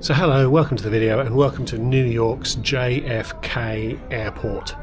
So hello, welcome to the video and welcome to New York's JFK Airport.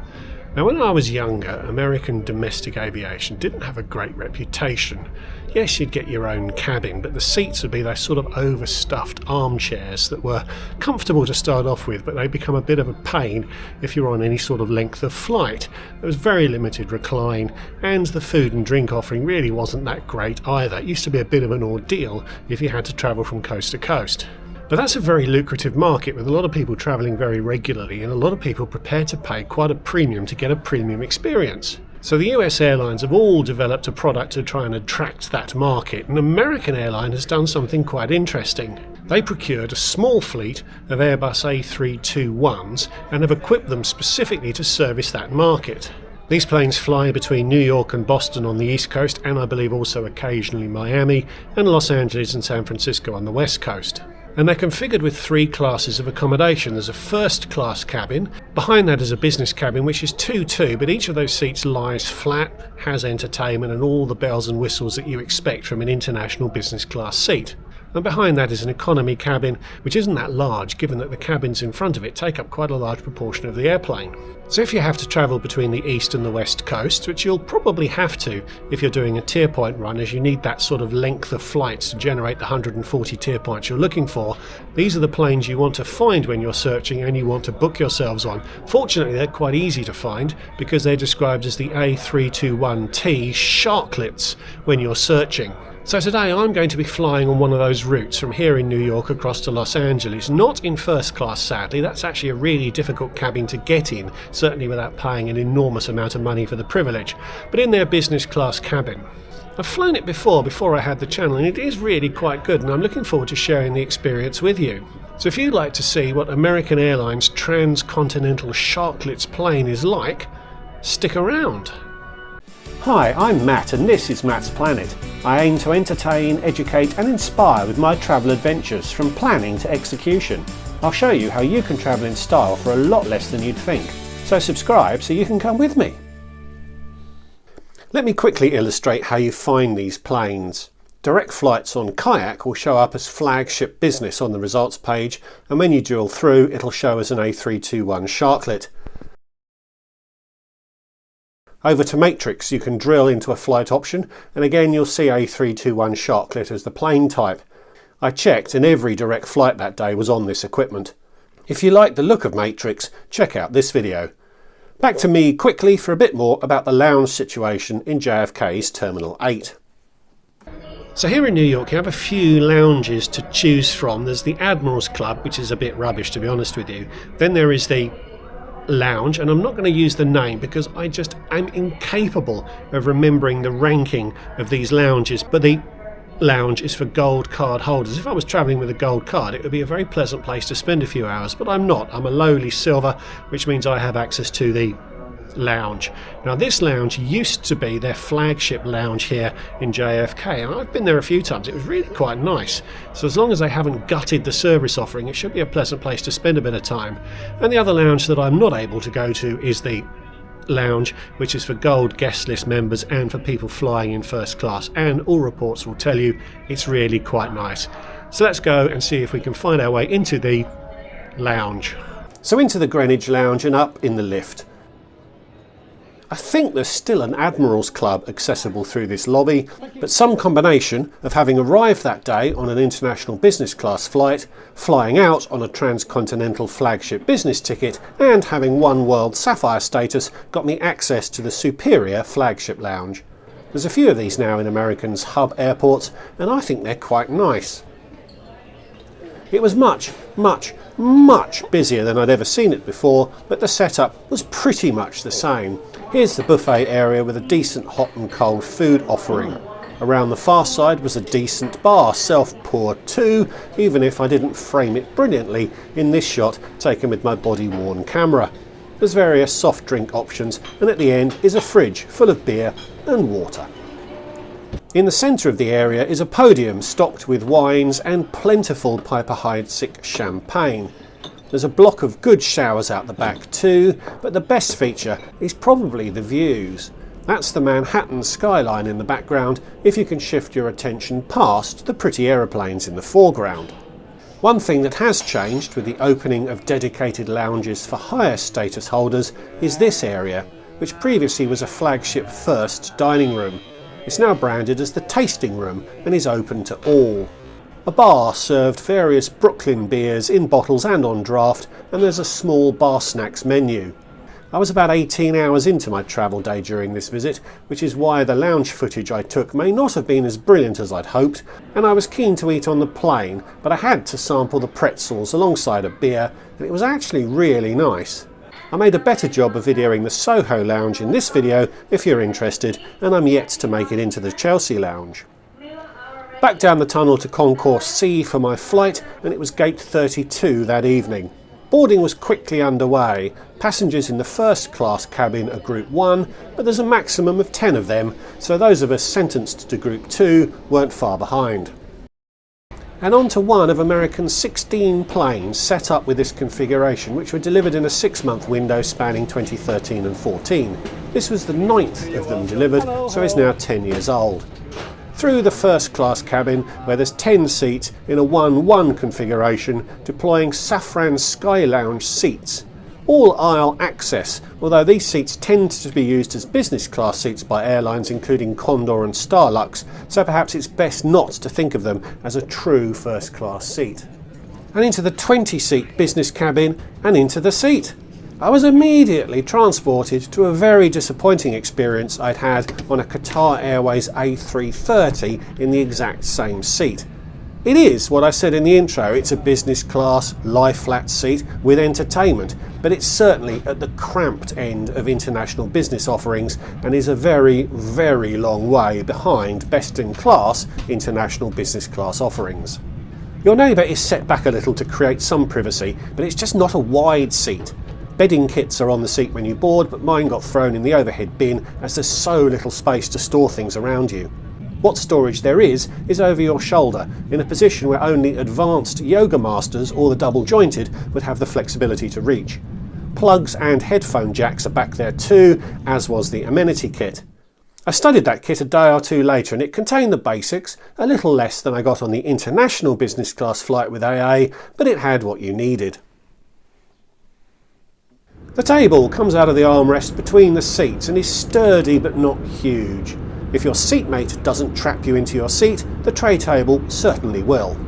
Now when I was younger, American domestic aviation didn't have a great reputation. Yes, you'd get your own cabin, but the seats would be those sort of overstuffed armchairs that were comfortable to start off with, but they become a bit of a pain if you're on any sort of length of flight. There was very limited recline, and the food and drink offering really wasn't that great either. It used to be a bit of an ordeal if you had to travel from coast to coast. But that's a very lucrative market with a lot of people travelling very regularly and a lot of people prepared to pay quite a premium to get a premium experience. So the US airlines have all developed a product to try and attract that market, and American Airlines has done something quite interesting. They procured a small fleet of Airbus A321s and have equipped them specifically to service that market. These planes fly between New York and Boston on the East Coast, and I believe also occasionally Miami, and Los Angeles and San Francisco on the West Coast. And they're configured with three classes of accommodation. There's a first class cabin, behind that is a business cabin which is 2-2, but each of those seats lies flat, has entertainment and all the bells and whistles that you expect from an international business class seat. And behind that is an economy cabin, which isn't that large given that the cabins in front of it take up quite a large proportion of the airplane. So if you have to travel between the east and the west coast, which you'll probably have to if you're doing a tier point run, as you need that sort of length of flights to generate the 140 tier points you're looking for, these are the planes you want to find when you're searching and you want to book yourselves on. Fortunately, they're quite easy to find because they're described as the A321T Sharklets when you're searching. So today I'm going to be flying on one of those routes from here in New York across to Los Angeles, not in first class sadly, that's actually a really difficult cabin to get in, certainly without paying an enormous amount of money for the privilege, but in their business class cabin. I've flown it before I had the channel, and it is really quite good, and I'm looking forward to sharing the experience with you. So if you'd like to see what American Airlines Transcontinental Sharklet's plane is like, stick around. Hi, I'm Matt and this is Matt's Planet. I aim to entertain, educate and inspire with my travel adventures from planning to execution. I'll show you how you can travel in style for a lot less than you'd think. So subscribe so you can come with me. Let me quickly illustrate how you find these planes. Direct flights on Kayak will show up as Flagship Business on the results page, and when you drill through it'll show as an A321 Sharklet. Over to Matrix you can drill into a flight option, and again you'll see A321 Sharklet as the plane type. I checked and every direct flight that day was on this equipment. If you like the look of Matrix, check out this video. Back to me quickly for a bit more about the lounge situation in JFK's Terminal 8. So here in New York you have a few lounges to choose from. There's the Admiral's Club, which is a bit rubbish to be honest with you. Then there is the Lounge, and I'm not going to use the name because I'm incapable of remembering the ranking of these lounges, but the Lounge is for gold card holders. If I was travelling with a gold card it would be a very pleasant place to spend a few hours, but I'm not. I'm a lowly silver, which means I have access to the Lounge. Now this lounge used to be their flagship lounge here in JFK, and I've been there a few times. It was really quite nice. So as long as they haven't gutted the service offering, it should be a pleasant place to spend a bit of time. And the other lounge that I'm not able to go to is the Lounge, which is for gold guest list members and for people flying in first class, and all reports will tell you it's really quite nice. So let's go and see if we can find our way into the Lounge. So into the Greenwich Lounge and up in the lift. I think there's still an Admiral's Club accessible through this lobby, but some combination of having arrived that day on an international business class flight, flying out on a transcontinental Flagship Business ticket, and having One World Sapphire status got me access to the superior Flagship Lounge. There's a few of these now in American's hub airports, and I think they're quite nice. It was much busier than I'd ever seen it before, but the setup was pretty much the same. Here's the buffet area with a decent hot and cold food offering. Around the far side was a decent bar, self-pour too, even if I didn't frame it brilliantly in this shot taken with my body-worn camera. There's various soft drink options, and at the end is a fridge full of beer and water. In the centre of the area is a podium stocked with wines and plentiful Piper Heidsieck champagne. There's a block of good showers out the back too, but the best feature is probably the views. That's the Manhattan skyline in the background if you can shift your attention past the pretty aeroplanes in the foreground. One thing that has changed with the opening of dedicated lounges for higher status holders is this area, which previously was a Flagship First dining room. It's now branded as the tasting room and is open to all. A bar served various Brooklyn beers in bottles and on draft, and there's a small bar snacks menu. I was about 18 hours into my travel day during this visit, which is why the lounge footage I took may not have been as brilliant as I'd hoped, and I was keen to eat on the plane, but I had to sample the pretzels alongside a beer, and it was actually really nice. I made a better job of videoing the Soho lounge in this video if you're interested, and I'm yet to make it into the Chelsea lounge. Back down the tunnel to Concourse C for my flight, and it was gate 32 that evening. Boarding was quickly underway. Passengers in the first class cabin are Group 1, but there's a maximum of 10 of them, so those of us sentenced to Group 2 weren't far behind. And on to one of American's 16 planes set up with this configuration, which were delivered in a 6-month window spanning 2013 and 14. This was the 9th of them delivered, so is now 10 years old. Through the first class cabin, where there's 10 seats in a 1-1 configuration, deploying Saffron Sky Lounge seats. All aisle access, although these seats tend to be used as business class seats by airlines including Condor and Starlux, so perhaps it's best not to think of them as a true first class seat. And into the 20-seat business cabin and into the seat. I was immediately transported to a very disappointing experience I'd had on a Qatar Airways A330 in the exact same seat. It is what I said in the intro, it's a business class, lie flat seat with entertainment, but it's certainly at the cramped end of international business offerings and is a very, very long way behind best in class international business class offerings. Your neighbour is set back a little to create some privacy, but it's just not a wide seat. Bedding kits are on the seat when you board, but mine got thrown in the overhead bin as there's so little space to store things around you. What storage there is over your shoulder, in a position where only advanced yoga masters or the double jointed would have the flexibility to reach. Plugs and headphone jacks are back there too, as was the amenity kit. I studied that kit a day or two later and it contained the basics, a little less than I got on the international business class flight with AA, but it had what you needed. The table comes out of the armrest between the seats and is sturdy but not huge. If your seatmate doesn't trap you into your seat, the tray table certainly will.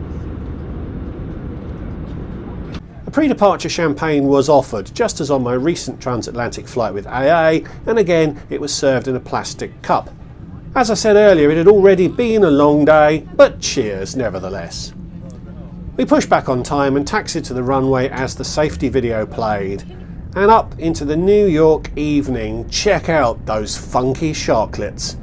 A pre-departure champagne was offered, just as on my recent transatlantic flight with AA, and again it was served in a plastic cup. As I said earlier, it had already been a long day, but cheers nevertheless. We pushed back on time and taxied to the runway as the safety video played. And up into the New York evening. Check out those funky Sharklets.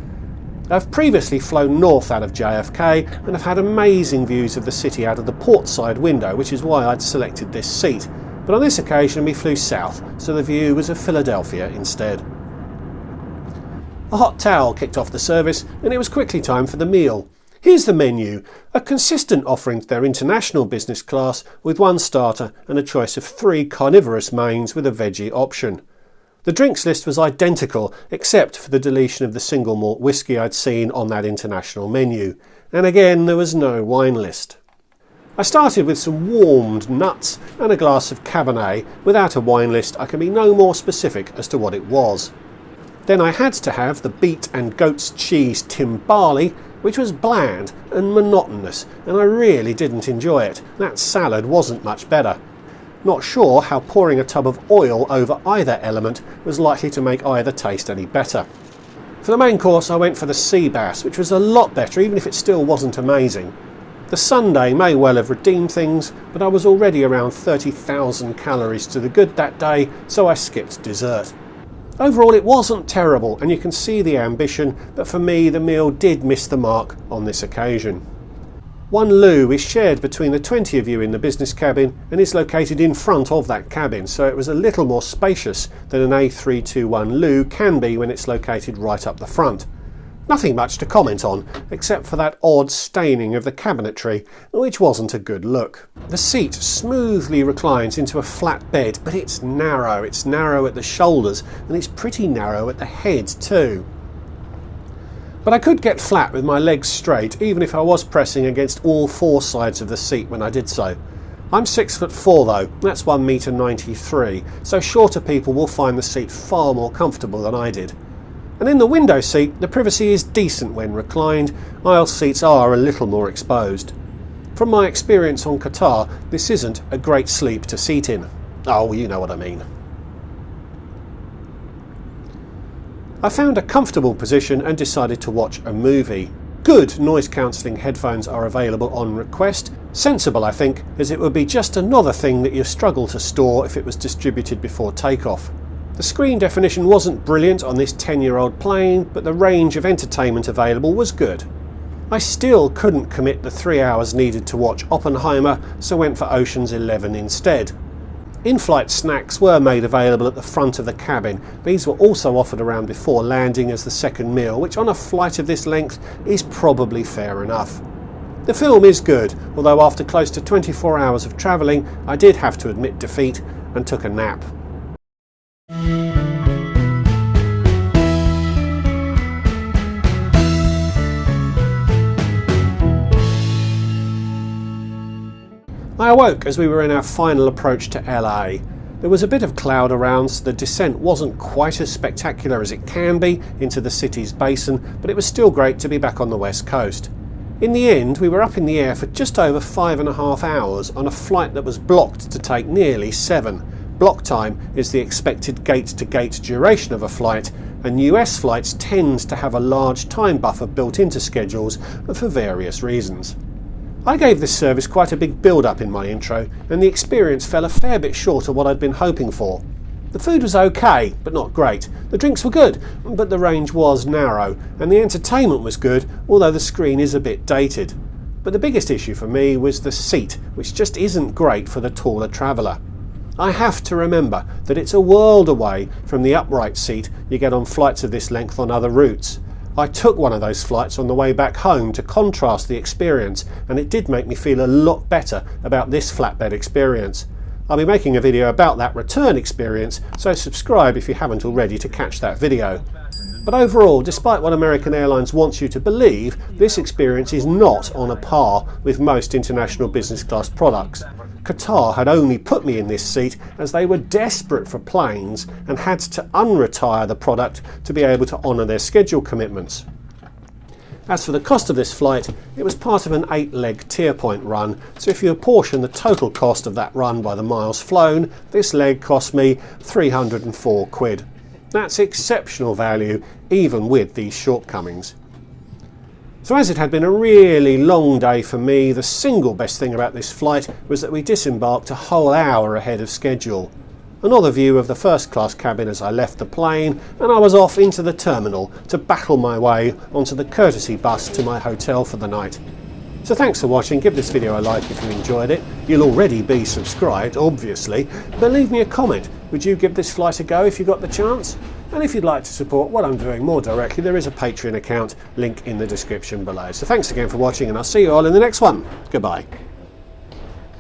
I've previously flown north out of JFK and have had amazing views of the city out of the port side window, which is why I'd selected this seat. But on this occasion we flew south, so the view was of Philadelphia instead. A hot towel kicked off the service and it was quickly time for the meal. Here's the menu, a consistent offering to their international business class with one starter and a choice of 3 carnivorous mains with a veggie option. The drinks list was identical except for the deletion of the single malt whisky I'd seen on that international menu, and again there was no wine list. I started with some warmed nuts and a glass of Cabernet. Without a wine list I can be no more specific as to what it was. Then I had to have the beet and goat's cheese timbali, which was bland and monotonous, and I really didn't enjoy it. That salad wasn't much better. Not sure how pouring a tub of oil over either element was likely to make either taste any better. For the main course I went for the sea bass, which was a lot better even if it still wasn't amazing. The sundae may well have redeemed things, but I was already around 30,000 calories to the good that day, so I skipped dessert. Overall it wasn't terrible and you can see the ambition, but for me the meal did miss the mark on this occasion. One loo is shared between the 20 of you in the business cabin and is located in front of that cabin, so it was a little more spacious than an A321 loo can be when it's located right up the front. Nothing much to comment on, except for that odd staining of the cabinetry, which wasn't a good look. The seat smoothly reclines into a flat bed, but it's narrow. It's narrow at the shoulders, and it's pretty narrow at the head too. But I could get flat with my legs straight, even if I was pressing against all 4 sides of the seat when I did so. I'm 6'4" though, that's 1m93, so shorter people will find the seat far more comfortable than I did. And in the window seat, the privacy is decent when reclined. Aisle seats are a little more exposed. From my experience on Qatar, this isn't a great sleep to seat in. Oh, you know what I mean. I found a comfortable position and decided to watch a movie. Good noise cancelling headphones are available on request. Sensible, I think, as it would be just another thing that you struggle to store if it was distributed before takeoff. The screen definition wasn't brilliant on this 10-year-old plane, but the range of entertainment available was good. I still couldn't commit the 3 hours needed to watch Oppenheimer, so went for Ocean's 11 instead. In-flight snacks were made available at the front of the cabin. These were also offered around before landing as the second meal, which on a flight of this length is probably fair enough. The film is good, although after close to 24 hours of travelling, I did have to admit defeat and took a nap. I awoke as we were in our final approach to LA. There was a bit of cloud around, so the descent wasn't quite as spectacular as it can be into the city's basin, but it was still great to be back on the west coast. In the end, we were up in the air for just over 5.5 hours on a flight that was blocked to take nearly 7. Block time is the expected gate-to-gate duration of a flight, and US flights tend to have a large time buffer built into schedules for various reasons. I gave this service quite a big build-up in my intro, and the experience fell a fair bit short of what I'd been hoping for. The food was okay, but not great. The drinks were good, but the range was narrow, and the entertainment was good, although the screen is a bit dated. But the biggest issue for me was the seat, which just isn't great for the taller traveller. I have to remember that it's a world away from the upright seat you get on flights of this length on other routes. I took one of those flights on the way back home to contrast the experience, and it did make me feel a lot better about this flatbed experience. I'll be making a video about that return experience, so subscribe if you haven't already to catch that video. But overall, despite what American Airlines wants you to believe, this experience is not on a par with most international business class products. Qatar had only put me in this seat as they were desperate for planes and had to unretire the product to be able to honour their schedule commitments. As for the cost of this flight, it was part of an 8-leg tier point run, so if you apportion the total cost of that run by the miles flown, this leg cost me £304. That's exceptional value, even with these shortcomings. So as it had been a really long day for me, the single best thing about this flight was that we disembarked a whole hour ahead of schedule. Another view of the first class cabin as I left the plane, and I was off into the terminal to battle my way onto the courtesy bus to my hotel for the night. So thanks for watching. Give this video a like if you enjoyed it. You'll already be subscribed, obviously, but leave me a comment. Would you give this flight a go if you got the chance? And if you'd like to support what I'm doing more directly, there is a Patreon account, link in the description below. So thanks again for watching, and I'll see you all in the next one. Goodbye.